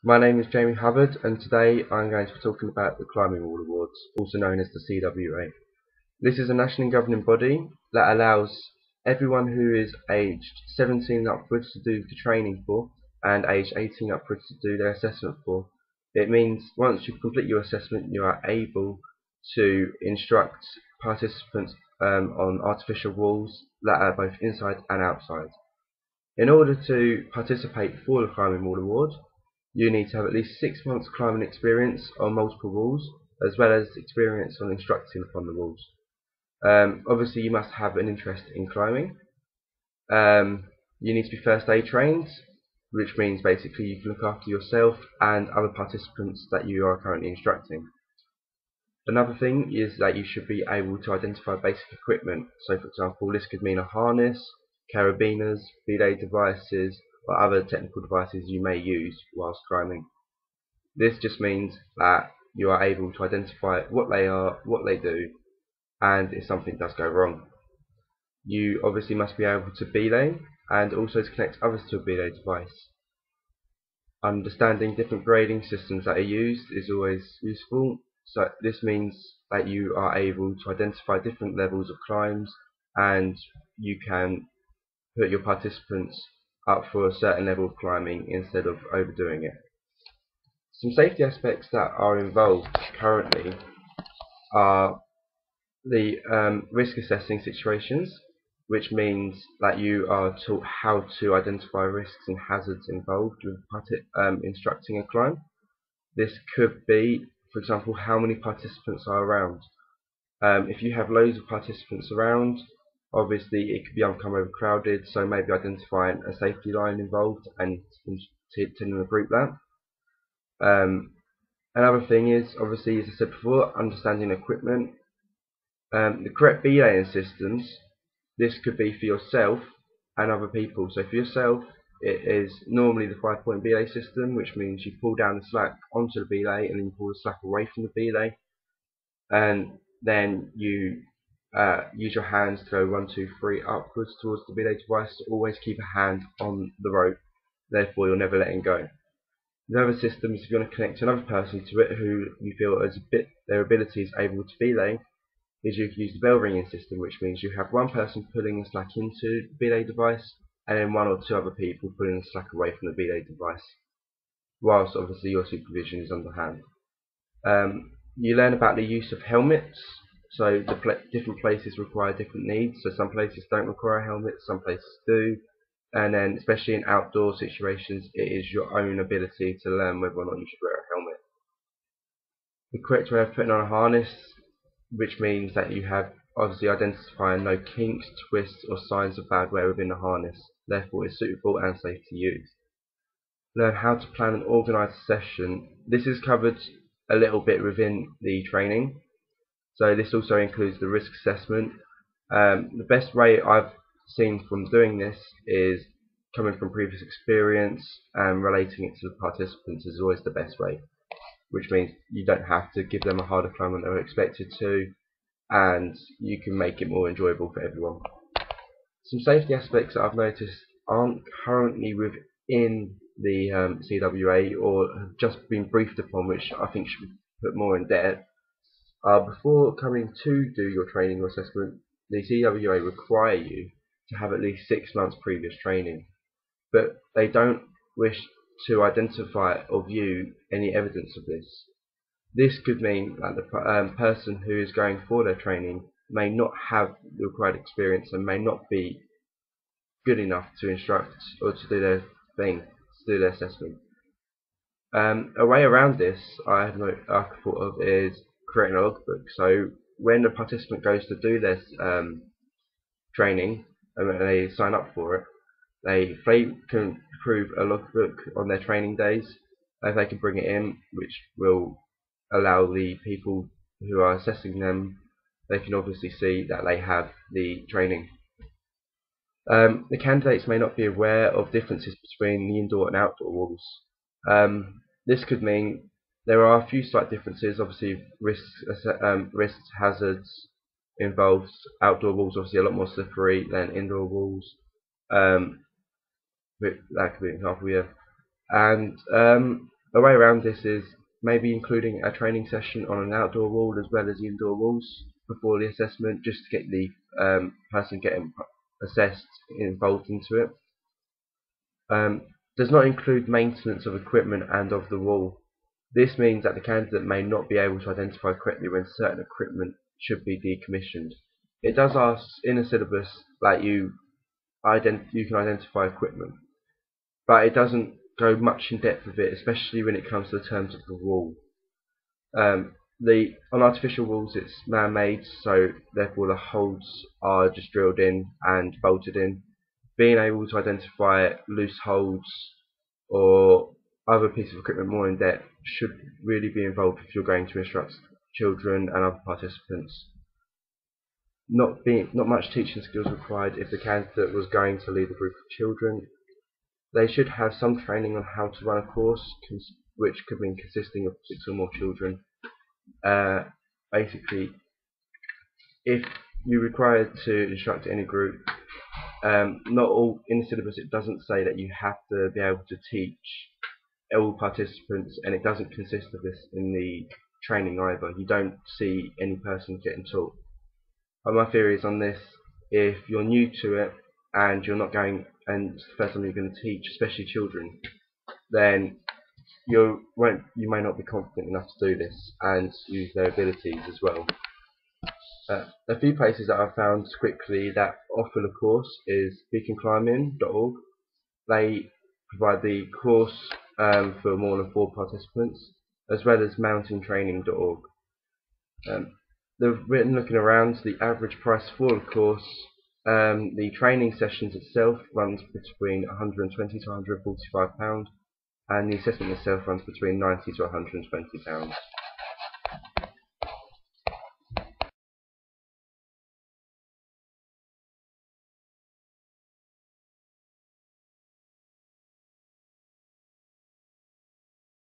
My name is Jamie Hubbard, and today I'm going to be talking about the Climbing Wall Awards, also known as the CWA. This is a national governing body that allows everyone who is aged 17 upwards to do the training for, and aged 18 upwards to do their assessment for. It means once you complete your assessment, you are able to instruct participants on artificial walls that are both inside and outside. In order to participate for the Climbing Wall Award, you need to have at least 6 months climbing experience on multiple walls, as well as experience on instructing upon the walls. Obviously, you must have an interest in climbing. You need to be first aid trained, which means basically you can look after yourself and other participants that you are currently instructing. Another thing is that you should be able to identify basic equipment. So, for example, this could mean a harness, carabiners, belay devices, or other technical devices you may use whilst climbing. This just means that you are able to identify what they are, what they do, and if something does go wrong. You obviously must be able to belay and also to connect others to a belay device. Understanding different grading systems that are used is always useful. So this means that you are able to identify different levels of climbs, and you can put your participants up for a certain level of climbing instead of overdoing it. Some safety aspects that are involved currently are the risk assessing situations, which means that you are taught how to identify risks and hazards involved with instructing a climb. This could be, for example, how many participants are around. If you have loads of participants around, obviously it could become overcrowded, so maybe identifying a safety line involved and telling the group that. Another thing is, obviously, as I said before, understanding equipment. The correct belaying systems, this could be for yourself and other people. So for yourself, it is normally the 5-point belay system, which means you pull down the slack onto the belay and then you pull the slack away from the belay. And then you use your hands to go 1, 2, 3 upwards towards the belay device. Always keep a hand on the rope, therefore you're never letting go. The other system is if you want to connect another person to it who you feel as their ability is able to belay, is you can use the bell ringing system, which means you have one person pulling the slack into the belay device and then 1 or 2 other people pulling the slack away from the belay device, whilst obviously your supervision is underhand. You learn about the use of helmets. So different places require different needs. So some places don't require helmets, some places do. And then, especially in outdoor situations, it is your own ability to learn whether or not you should wear a helmet. The correct way of putting on a harness, which means that you have obviously identifying no kinks, twists, or signs of bad wear within the harness, therefore it's suitable and safe to use. Learn how to plan and organise a session. This is covered a little bit within the training, so this also includes the risk assessment. The best way I've seen from doing this is coming from previous experience and relating it to the participants is always the best way, which means you don't have to give them a harder climb than they're expected to, and you can make it more enjoyable for everyone. Some safety aspects that I've noticed aren't currently within the CWA or have just been briefed upon, which I think should be put more in depth. Before coming to do your training or assessment, the CWA require you to have at least 6 months previous training, but they don't wish to identify or view any evidence of this. This could mean that the person who is going for their training may not have the required experience and may not be good enough to instruct or to do their thing, to do their assessment. A way around this I thought of is creating a logbook. So when the participant goes to do this training and they sign up for it, they can prove a logbook on their training days. If they can bring it in, which will allow the people who are assessing them, they can obviously see that they have the training. The candidates may not be aware of differences between the indoor and outdoor walls. This could mean there are a few slight differences. Obviously, risks, hazards involved. Outdoor walls obviously a lot more slippery than indoor walls. That could be an example, yeah. And A way around this is maybe including a training session on an outdoor wall as well as the indoor walls before the assessment, just to get the person getting assessed involved into it. Does not include maintenance of equipment and of the wall. This means that the candidate may not be able to identify correctly when certain equipment should be decommissioned. It does ask in a syllabus that you can identify equipment, but it doesn't go much in depth with it, especially when it comes to the terms of the wall. On artificial walls it's man-made, so therefore the holes are just drilled in and bolted in. Being able to identify loose holes or other pieces of equipment more in depth should really be involved if you're going to instruct children and other participants. Not much teaching skills required if the candidate was going to lead a group of children. They should have some training on how to run a course, which could mean consisting of 6 or more children. Basically, if you're required to instruct any group, not all in the syllabus it doesn't say that you have to be able to teach all participants, and it doesn't consist of this in the training either. You don't see any person getting taught. My theory is on this: if you're new to it and you're not going, and it's the first time you're going to teach, especially children, then you may not be confident enough to do this and use their abilities as well. A few places that I've found quickly that offer the course is beaconclimbing.org. They provide the course for more than 4 participants, as well as mountaintraining.org. Looking around, the average price for the course, the training sessions itself runs between £120 to £145, and the assessment itself runs between £90 to £120.